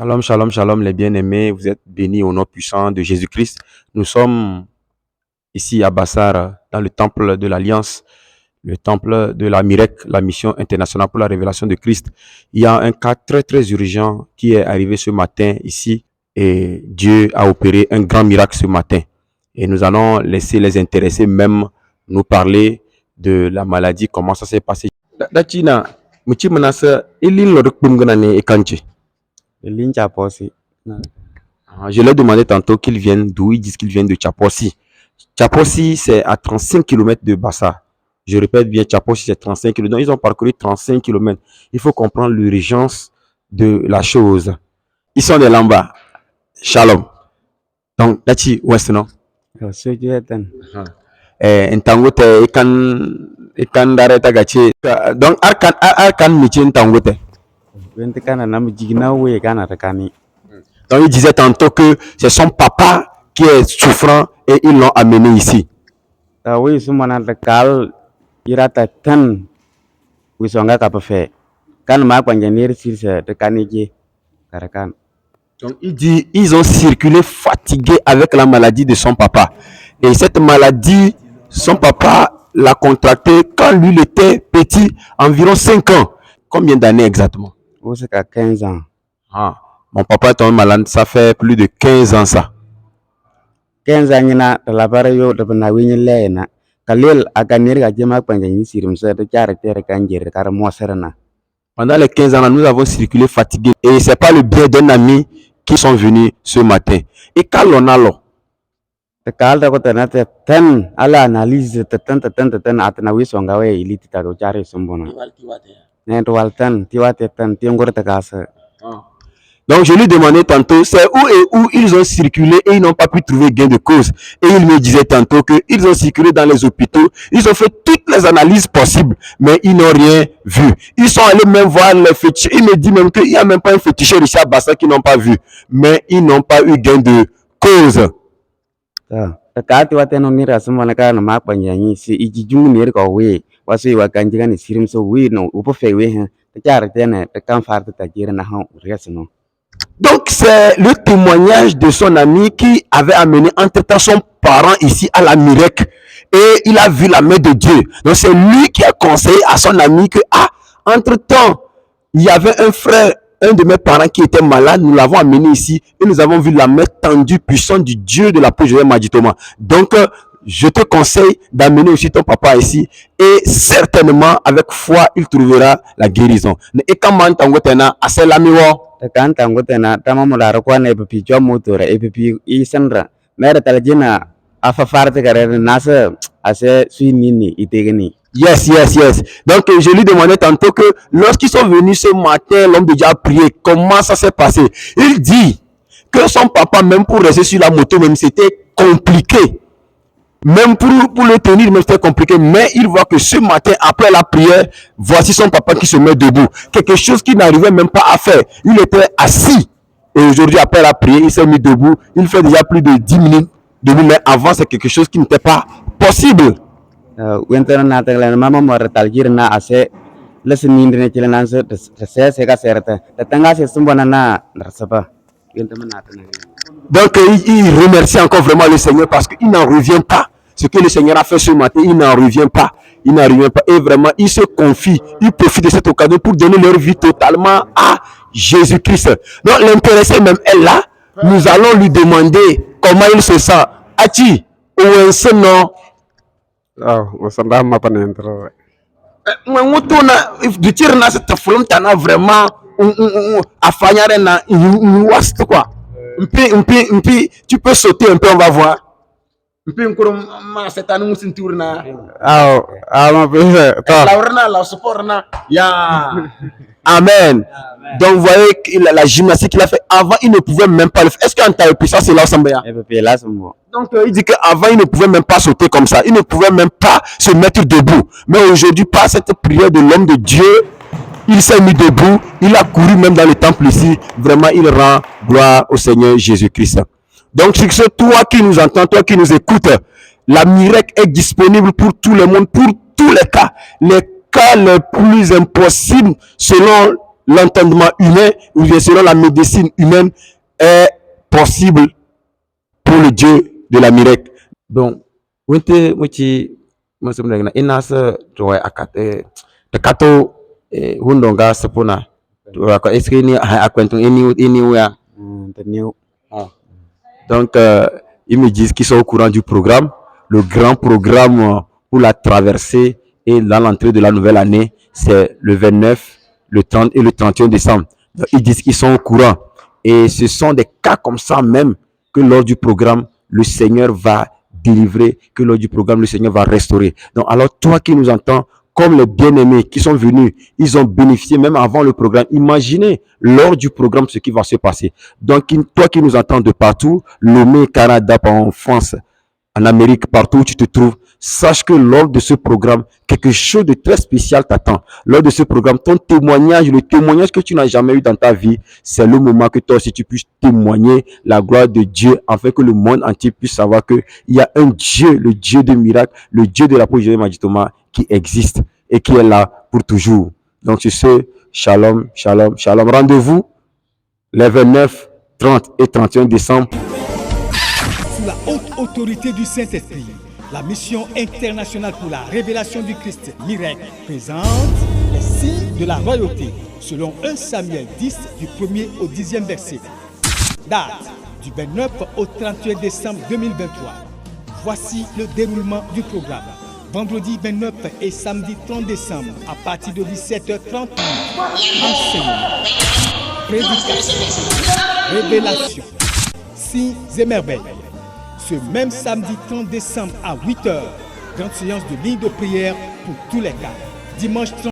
Shalom, shalom, shalom, les bien-aimés. Vous êtes bénis au nom puissant de Jésus-Christ. Nous sommes ici à Bassar, dans le temple de l'Alliance, le temple de la MIREC, la mission internationale pour la révélation de Christ. Il y a un cas très, très urgent qui est arrivé ce matin ici et Dieu a opéré un grand miracle ce matin. Et nous allons laisser les intéressés même nous parler de la maladie, comment ça s'est passé. Je leur ai demandé tantôt qu'ils viennent d'où. Ils disent qu'ils viennent de Tchapossi. Tchapossi, c'est à 35 km de Bassa. Je répète bien, Tchapossi, c'est 35 km. Donc, ils ont parcouru 35 km. Il faut comprendre l'urgence de la chose. Ils sont de là-bas. Shalom. Donc, Dachi, ouest, non? Ntangote, ikan dareta gachi. Donc, arkan michi ntangote. Donc, il disait tantôt que c'est son papa qui est souffrant et ils l'ont amené ici. Donc, il dit, ils ont circulé fatigués avec la maladie de son papa. Et cette maladie, son papa l'a contractée quand lui il était petit, environ 5 ans. Combien d'années exactement? 15 ans. Ah, mon papa est tombé malade, ça fait plus de 15 ans ça. 15 ans, na la yo de na winyi lena. Kalil akanir ga jema panjani sirim sa de caractère kanjere kar moserna. Pendant les 15 ans, nous avons circulé fatigués. Et c'est pas le bien d'un ami qui sont venus ce matin. Et quand on a l'eau, Kalda ko tanate ten ala analyse ten atna wisonga we iliti ta do chare sumbona. Ne to waltan tiwate ten tiongor ta kasa. Donc je lui demandais tantôt, c'est où et où ils ont circulé et ils n'ont pas pu trouver gain de cause. Et il me disait tantôt qu'ils ont circulé dans les hôpitaux, ils ont fait toutes les analyses possibles, mais ils n'ont rien vu. Ils sont allés même voir les féticheurs. Il me dit même qu'il n'y a même pas un féticheur ici à Bassa qu'ils n'ont pas vu, mais ils n'ont pas eu gain de cause. Kati wate no nira sumbona ka no mapanyanyi si ijijungu nir ko we wasu wa kanjiga ni sirim so we no upo fe we ha ta chare tene ta kan farta ta jira na han resno. Donc, c'est le témoignage de son ami qui avait amené entre-temps son parent ici à la MIREC. Et il a vu la main de Dieu. Donc, c'est lui qui a conseillé à son ami que, entre-temps, il y avait un frère, un de mes parents qui était malade. Nous l'avons amené ici et nous avons vu la main tendue, puissante du Dieu de la paix, Joseph Madjitoma. Donc, je te conseille d'amener aussi ton papa ici et certainement, avec foi, il trouvera la guérison. Et comment t'as assez l'ami Kan tangutena tama mulara kwa na epipi jwa motora epipi isanra mera talajina afa farta kare nasa ase suinini itegeni. Yes. Donc je lui demandais tantôt que lorsqu'ils sont venus ce matin, l'homme de Dieu a prié. Comment ça s'est passé? Il dit que son papa, même pour rester sur la moto, même c'était compliqué. Même pour le tenir, même c'était compliqué. Mais il voit que ce matin, après la prière, voici son papa qui se met debout. Quelque chose qu'il n'arrivait même pas à faire. Il était assis. Et aujourd'hui, après la prière, il s'est mis debout. Il fait déjà plus de 10 minutes debout. Mais avant, c'est quelque chose qui n'était pas possible. Mama moratalgir na ase lesnin ne chilenan se ga serta tanga se sumbona na rasapa. Donc il remercie encore vraiment le Seigneur parce qu'il n'en revient pas. Ce que le Seigneur a fait ce matin, il n'en revient pas. Et vraiment, il se confie, il profite de cette occasion pour donner leur vie totalement à Jésus-Christ. Donc l'intéressé même est là. Nous allons lui demander comment il se sent. Ati, ou un seul vraiment tu peux sauter un peu, on va voir. Amen. Donc vous voyez la gymnastique qu'il a fait avant, il ne pouvait même pas le faire. Est-ce qu'en taille puissance c'est là donc il dit qu'avant il ne pouvait même pas sauter comme ça, il ne pouvait même pas se mettre debout. Mais aujourd'hui, par cette prière de l'homme de Dieu, il s'est mis debout, il a couru même dans le temple ici. Vraiment, il rend gloire au Seigneur Jésus-Christ. Donc, c'est que toi qui nous entends, toi qui nous écoutes, la MIREC est disponible pour tout le monde, pour tous les cas les plus impossibles selon l'entendement humain ou bien selon la médecine humaine est possible pour le Dieu de la miracle. Donc, wente mochi masum na ina sa toy akate te kato hundonga sapuna to ka eskini ha akwento ini ya donc ils me disent qu'ils sont au courant du programme, le grand programme pour la traversée et dans l'entrée de la nouvelle année, c'est le 29, le 30 et le 31 décembre. Donc, ils disent qu'ils sont au courant et ce sont des cas comme ça même que lors du programme le Seigneur va délivrer, que lors du programme le Seigneur va restaurer. Donc alors toi qui nous entends, comme les bien-aimés qui sont venus, ils ont bénéficié même avant le programme. Imaginez lors du programme ce qui va se passer. Donc toi qui nous entends de partout, Lomé, Canada, en France, en Amérique, partout où tu te trouves, sache que lors de ce programme, quelque chose de très spécial t'attend. Lors de ce programme, ton témoignage, le témoignage que tu n'as jamais eu dans ta vie, c'est le moment que toi aussi tu puisses témoigner la gloire de Dieu, afin que le monde entier puisse savoir que il y a un Dieu, le Dieu de miracles, le Dieu de la projet Magitoma qui existe et qui est là pour toujours. Donc sur ce, shalom, shalom, shalom. Rendez-vous les 29, 30 et 31 décembre. Sous la haute autorité du Saint-Esprit, la mission internationale pour la révélation du Christ miracle présente les signes de la royauté selon 1 Samuel 10 du 1er au 10e verset. Date du 29 au 31 décembre 2023. Voici le déroulement du programme. Vendredi 29 et samedi 30 décembre à partir de 17h30. Enseignement, prédication, révélation, signes et merveilles. Ce même samedi 30 décembre à 8h, grande séance de ligne de prière pour tous les cas. Dimanche 30